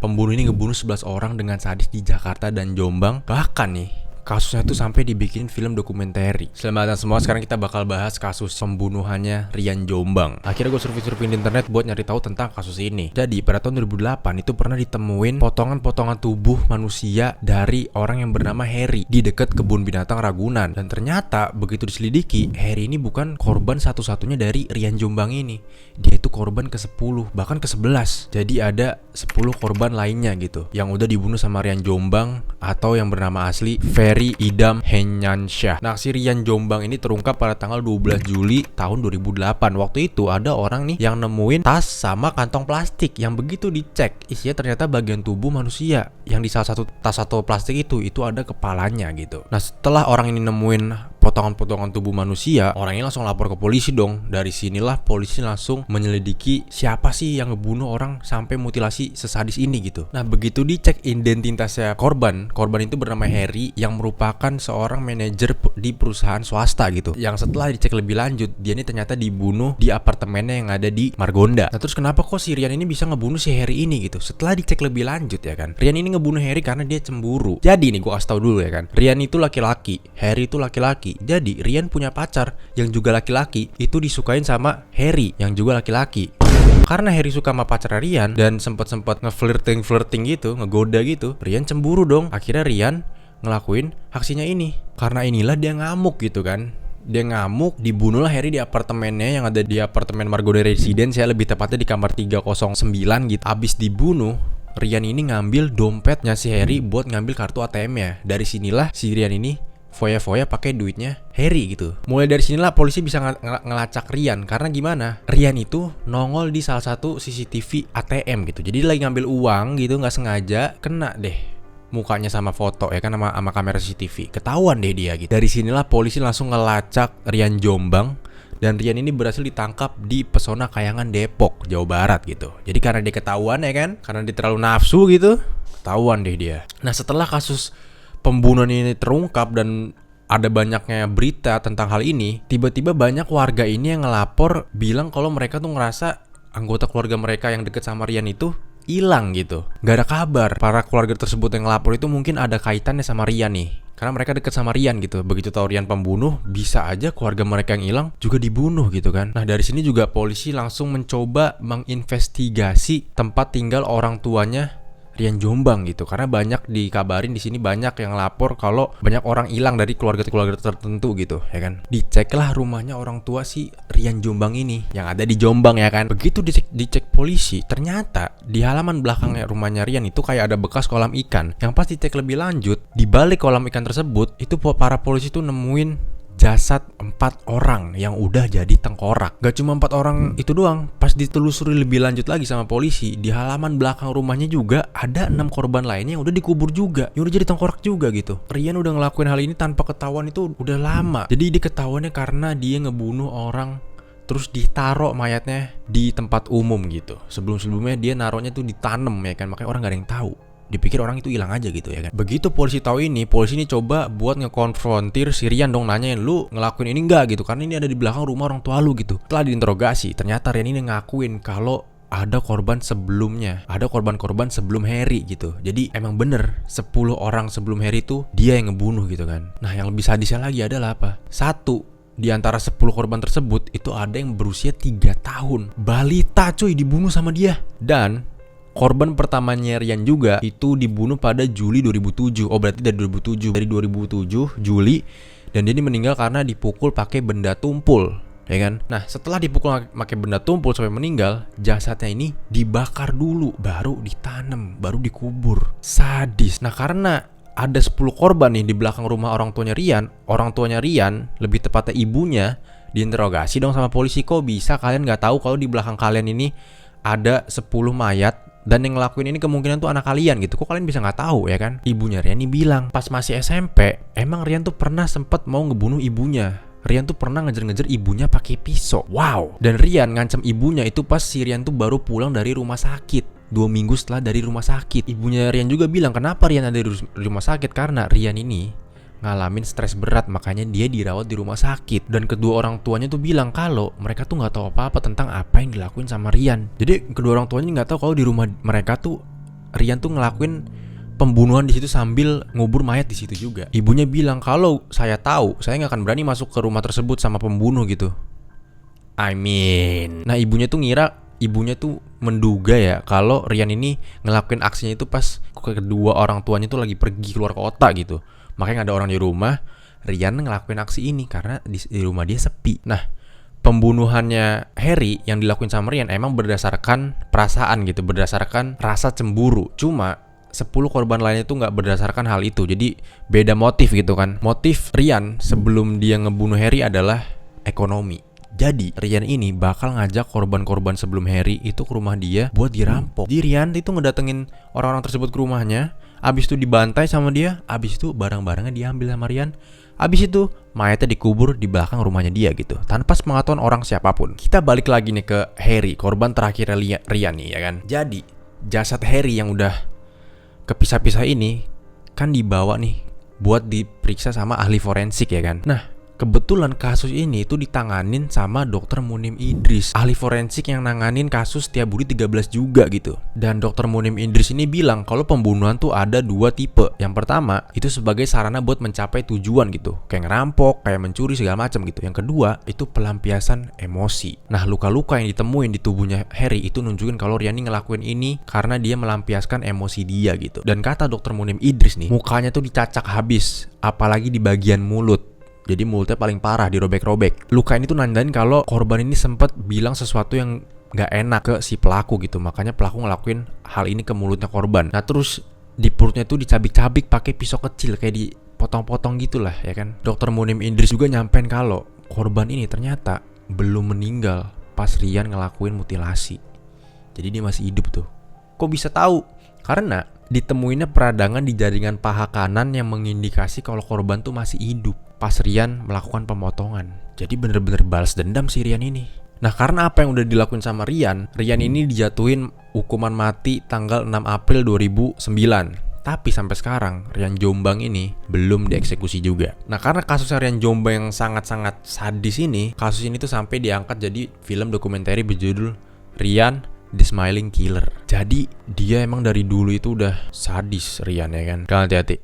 Pembunuh ini ngebunuh 11 orang dengan sadis di Jakarta dan Jombang. Bahkan nih, kasusnya tuh sampai dibikin film dokumenter. Selamat datang semua, sekarang kita bakal bahas kasus pembunuhannya Rian Jombang. Akhirnya gue survei-survei di internet buat nyari tahu tentang kasus ini. Jadi pada tahun 2008 itu pernah ditemuin potongan-potongan tubuh manusia dari orang yang bernama Heri di dekat kebun binatang Ragunan. Dan ternyata begitu diselidiki, Heri ini bukan korban satu-satunya dari Rian Jombang ini. Dia itu korban ke-10, bahkan ke-11. Jadi ada 10 korban lainnya gitu yang udah dibunuh sama Rian Jombang atau yang bernama asli Ferry Idam Henyansyah. Nah, si Rian Jombang ini terungkap pada tanggal 12 Juli tahun 2008. Waktu itu ada orang nih yang nemuin tas sama kantong plastik yang begitu dicek isinya ternyata bagian tubuh manusia. Yang di salah satu tas atau plastik itu ada kepalanya gitu. Nah, setelah orang ini nemuin potongan-potongan tubuh manusia, orang ini langsung lapor ke polisi dong. Dari sinilah polisi langsung menyelidiki siapa sih yang ngebunuh orang sampai mutilasi sesadis ini gitu. Nah, begitu dicek identitasnya korban itu bernama Heri yang merupakan seorang manajer di perusahaan swasta gitu. Yang setelah dicek lebih lanjut, dia ini ternyata dibunuh di apartemennya yang ada di Margonda. Nah, terus kenapa kok si Rian ini bisa ngebunuh si Heri ini gitu? Setelah dicek lebih lanjut ya kan, Rian ini ngebunuh Heri karena dia cemburu. Jadi nih gue kasih tau dulu ya kan, Rian itu laki-laki, Heri itu laki-laki. Jadi Rian punya pacar yang juga laki-laki, itu disukain sama Heri yang juga laki-laki. Karena Heri suka sama pacar Rian dan sempet ngeflirting gitu, ngegoda gitu, Rian cemburu dong. Akhirnya Rian ngelakuin aksinya ini. Karena inilah dia ngamuk gitu kan. Dia ngamuk, dibunuhlah Heri di apartemennya yang ada di apartemen Margonda Residence ya, lebih tepatnya di kamar 309 gitu. Abis dibunuh, Rian ini ngambil dompetnya si Heri buat ngambil kartu ATM-nya. Dari sinilah si Rian ini foya-foya pakai duitnya Heri gitu. Mulai dari sinilah polisi bisa ngelacak Rian. Karena gimana? Rian itu nongol di salah satu CCTV ATM gitu. Jadi lagi ngambil uang gitu, nggak sengaja kena deh mukanya sama foto ya kan, sama kamera CCTV. Ketahuan deh dia gitu. Dari sinilah polisi langsung ngelacak Rian Jombang. Dan Rian ini berhasil ditangkap di Pesona Kayangan Depok, Jawa Barat gitu. Jadi karena dia ketahuan ya kan, karena dia terlalu nafsu gitu, ketahuan deh dia. Nah, setelah kasus pembunuhan ini terungkap dan ada banyaknya berita tentang hal ini, tiba-tiba banyak warga ini yang ngelapor bilang kalau mereka tuh ngerasa anggota keluarga mereka yang deket sama Rian itu hilang gitu. Gak ada kabar. Para keluarga tersebut yang ngelapor itu mungkin ada kaitannya sama Rian nih, karena mereka deket sama Rian gitu. Begitu tahu Rian pembunuh, bisa aja keluarga mereka yang hilang juga dibunuh gitu kan. Nah, dari sini juga polisi langsung mencoba menginvestigasi tempat tinggal orang tuanya Rian Jombang gitu, karena banyak dikabarin di sini banyak yang lapor kalau banyak orang hilang dari keluarga-keluarga tertentu gitu ya kan. Diceklah rumahnya orang tua si Rian Jombang ini yang ada di Jombang ya kan. Begitu dicek polisi, ternyata di halaman belakangnya rumahnya Rian itu kayak ada bekas kolam ikan. Yang pas dicek lebih lanjut, di balik kolam ikan tersebut itu para polisi tuh nemuin jasad 4 orang yang udah jadi tengkorak. Gak cuma 4 orang itu doang. Pas ditelusuri lebih lanjut lagi sama polisi, di halaman belakang rumahnya juga ada 6 korban lainnya yang udah dikubur juga, yang udah jadi tengkorak juga gitu. Rian udah ngelakuin hal ini tanpa ketahuan itu udah lama. Jadi diketahuannya karena dia ngebunuh orang terus ditaruh mayatnya di tempat umum gitu. Sebelum-sebelumnya dia naruhnya tuh ditanam ya kan, makanya orang gak ada yang tahu. Dipikir orang itu hilang aja gitu ya kan. Begitu polisi tahu ini, polisi ini coba buat ngekonfrontir si Rian dong, nanyain lu ngelakuin ini enggak gitu, karena ini ada di belakang rumah orang tua lu gitu. Setelah diinterogasi, ternyata Rian ini ngakuin kalau ada korban sebelumnya, ada korban-korban sebelum Heri gitu. Jadi emang bener 10 orang sebelum Heri itu dia yang ngebunuh gitu kan. Nah, yang lebih sadisnya lagi adalah apa? Satu di antara 10 korban tersebut itu ada yang berusia 3 tahun. Balita cuy dibunuh sama dia. Dan korban pertamanya Rian juga itu dibunuh pada Juli 2007. Oh, berarti dari 2007. Dari 2007 Juli. Dan dia ini meninggal karena dipukul pakai benda tumpul, ya kan? Nah, setelah dipukul pakai benda tumpul sampai meninggal, jasadnya ini dibakar dulu, baru ditanam, baru dikubur. Sadis. Nah, karena ada 10 korban nih di belakang rumah orang tuanya Rian, lebih tepatnya ibunya, diinterogasi dong sama polisi. Kok bisa kalian gak tahu kalau di belakang kalian ini ada 10 mayat? Dan yang ngelakuin ini kemungkinan tuh anak kalian gitu. Kok kalian bisa gak tahu ya kan? Ibunya Rian ini bilang, pas masih SMP, emang Rian tuh pernah sempet mau ngebunuh ibunya. Rian tuh pernah ngejar-ngejar ibunya pakai pisau. Wow. Dan Rian ngancam ibunya itu pas si Rian tuh baru pulang dari rumah sakit. 2 minggu setelah dari rumah sakit. Ibunya Rian juga bilang kenapa Rian ada di rumah sakit, karena Rian ini ngalamin stres berat, makanya dia dirawat di rumah sakit. Dan kedua orang tuanya tuh bilang kalau mereka tuh nggak tahu apa-apa tentang apa yang dilakuin sama Rian. Jadi kedua orang tuanya nggak tahu kalau di rumah mereka tuh Rian tuh ngelakuin pembunuhan di situ sambil ngubur mayat di situ juga. Ibunya bilang kalau saya tahu, saya nggak akan berani masuk ke rumah tersebut sama pembunuh gitu. Nah ibunya tuh menduga ya kalau Rian ini ngelakuin aksinya itu pas kedua orang tuanya tuh lagi pergi keluar kota gitu. Makanya gak ada orang di rumah, Rian ngelakuin aksi ini karena di rumah dia sepi. Nah, pembunuhannya Harry yang dilakuin sama Rian emang berdasarkan perasaan gitu, berdasarkan rasa cemburu. Cuma 10 korban lainnya itu nggak berdasarkan hal itu. Jadi beda motif gitu kan. Motif Rian sebelum dia ngebunuh Harry adalah ekonomi. Jadi Rian ini bakal ngajak korban-korban sebelum Harry itu ke rumah dia buat dirampok. Jadi Rian itu ngedatengin orang-orang tersebut ke rumahnya, abis itu dibantai sama dia, abis itu barang-barangnya diambil sama Rian, abis itu mayatnya dikubur di belakang rumahnya dia gitu, tanpa sepengetahuan orang siapapun. Kita balik lagi nih ke Harry, korban terakhir Rian nih ya kan. Jadi jasad Harry yang udah kepisah-pisah ini kan dibawa nih buat diperiksa sama ahli forensik ya kan. Nah, kebetulan kasus ini itu ditanganin sama Dr. Munim Idris, ahli forensik yang nanganin kasus Setiabudi 13 juga gitu. Dan Dr. Munim Idris ini bilang kalau pembunuhan tuh ada 2 tipe. Yang pertama itu sebagai sarana buat mencapai tujuan gitu, kayak ngerampok, kayak mencuri segala macam gitu. Yang kedua itu pelampiasan emosi. Nah, luka-luka yang ditemuin di tubuhnya Harry itu nunjukin kalau Rian ngelakuin ini karena dia melampiaskan emosi dia gitu. Dan kata Dr. Munim Idris nih, mukanya tuh dicacak habis, apalagi di bagian mulut. Jadi mulutnya paling parah, dirobek-robek. Luka ini tuh nandain kalau korban ini sempat bilang sesuatu yang gak enak ke si pelaku gitu. Makanya pelaku ngelakuin hal ini ke mulutnya korban. Nah terus di perutnya tuh dicabik-cabik pakai pisau kecil, kayak dipotong-potong gitulah ya kan. Dr. Munim Idris juga nyampein kalau korban ini ternyata belum meninggal pas Rian ngelakuin mutilasi. Jadi dia masih hidup tuh. Kok bisa tahu? Karena ditemuinnya peradangan di jaringan paha kanan yang mengindikasi kalau korban tuh masih hidup pas Rian melakukan pemotongan. Jadi bener-bener balas dendam si Rian ini. Nah karena apa yang udah dilakuin sama Rian ini dijatuhin hukuman mati tanggal 6 April 2009. Tapi sampai sekarang Rian Jombang ini belum dieksekusi juga. Nah karena kasus Rian Jombang yang sangat-sangat sadis ini, kasus ini tuh sampai diangkat jadi film dokumenter berjudul Rian The Smiling Killer. Jadi dia emang dari dulu itu udah sadis Rian ya kan. Kalian hati-hati.